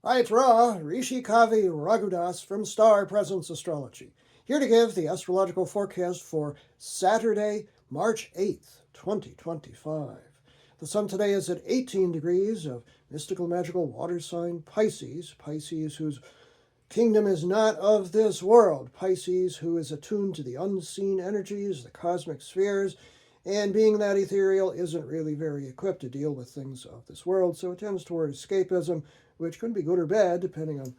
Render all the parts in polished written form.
Hi, it's Ra, Rishi Kavi Raghudas from Star Presence Astrology, here to give the astrological forecast for Saturday, March 8th, 2025. The sun today is at 18 degrees of mystical magical water sign Pisces, Pisces whose kingdom is not of this world, Pisces who is attuned to the unseen energies, the cosmic spheres, and being that ethereal isn't really very equipped to deal with things of this world, so it tends toward escapism, which can be good or bad depending on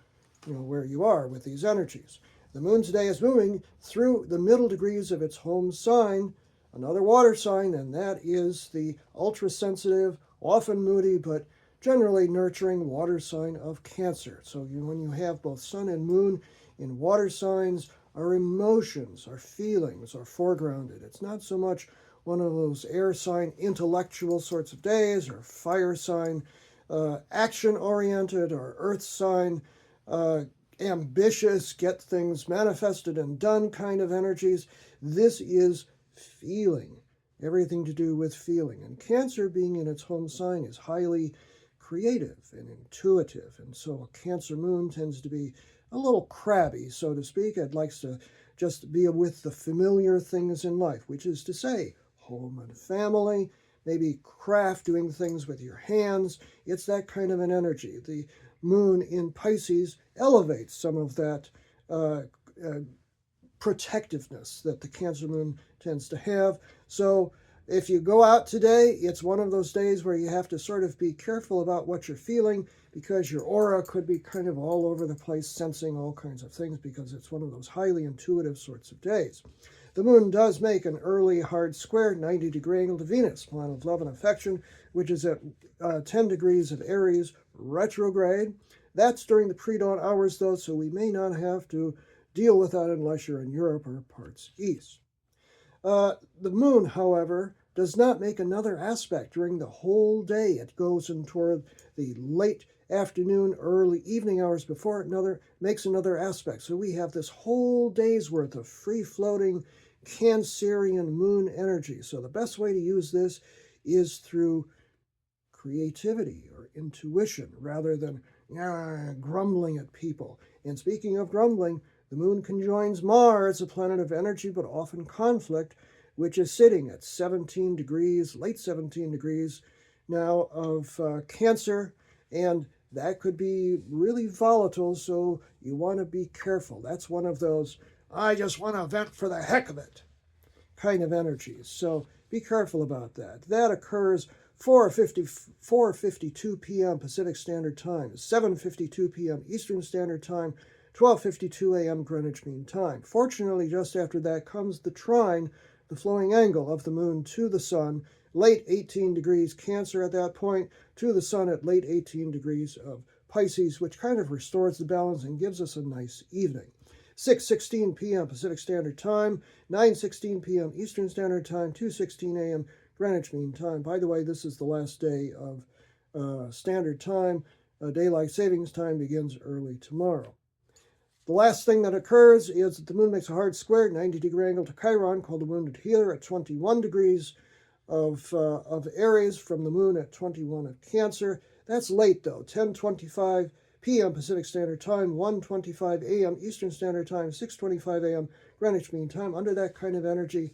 where you are with these energies. The moon today is moving through the middle degrees of its home sign, another water sign, and that is the ultra-sensitive, often moody, but generally nurturing water sign of Cancer. So when you have both sun and moon in water signs, our emotions, our feelings are foregrounded. It's not so much one of those air sign intellectual sorts of days, or fire sign action oriented, or earth sign ambitious, get things manifested and done kind of energies. This is feeling, everything to do with feeling. And Cancer, being in its home sign, is highly creative and intuitive. And so a Cancer moon tends to be a little crabby, so to speak. It likes to just be with the familiar things in life, which is to say, home and family, maybe craft, doing things with your hands. It's that kind of an energy. The moon in Pisces elevates some of that protectiveness that the Cancer moon tends to have. So if you go out today, it's one of those days where you have to sort of be careful about what you're feeling, because your aura could be kind of all over the place, sensing all kinds of things, because it's one of those highly intuitive sorts of days. The moon does make an early hard square, 90-degree angle to Venus, planet of love and affection, which is at 10 degrees of Aries, retrograde. That's during the predawn hours, though, so we may not have to deal with that unless you're in Europe or parts east. The moon, however, does not make another aspect during the whole day. It goes in toward the late afternoon, early evening hours before it makes another aspect. So we have this whole day's worth of free-floating Cancerian moon energy. So the best way to use this is through creativity or intuition, rather than grumbling at people. And speaking of grumbling, the moon conjoins Mars, a planet of energy but often conflict, which is sitting at 17 degrees, late 17 degrees now of Cancer, and that could be really volatile, so you want to be careful. That's one of those, I just want to vent for the heck of it kind of energies, so be careful about that. That occurs 4:52 p.m. Pacific Standard Time, 7:52 p.m. Eastern Standard Time, 12:52 a.m. Greenwich Mean Time. Fortunately, just after that comes the trine, the flowing angle of the moon to the sun, late 18 degrees Cancer at that point, to the sun at late 18 degrees of Pisces, which kind of restores the balance and gives us a nice evening. 6:16 p.m. Pacific Standard Time, 9:16 p.m. Eastern Standard Time, 2:16 a.m. Greenwich Mean Time. By the way, this is the last day of Standard Time. Daylight Savings Time begins early tomorrow. The last thing that occurs is that the moon makes a hard square, 90-degree angle to Chiron, called the wounded healer, at 21 degrees of Aries from the moon at 21 of Cancer. That's late, though, 10:25 p.m. Pacific Standard Time, 1:25 a.m. Eastern Standard Time, 6:25 a.m. Greenwich Mean Time. Under that kind of energy,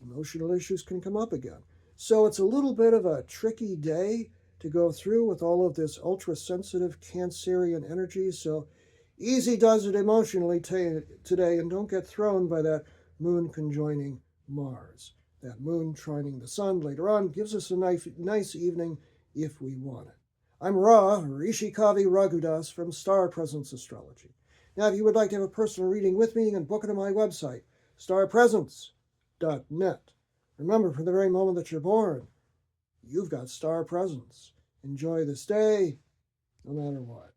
emotional issues can come up again. So it's a little bit of a tricky day to go through with all of this ultra-sensitive Cancerian energy. So easy does it emotionally today, and don't get thrown by that moon conjoining Mars. That moon trining the sun later on gives us a nice evening if we want it. I'm Ra, Rishi Kavi Raghudas from Star Presence Astrology. Now, if you would like to have a personal reading with me, you can book it on my website, starpresence.net. Remember, from the very moment that you're born, you've got star presence. Enjoy this day, no matter what.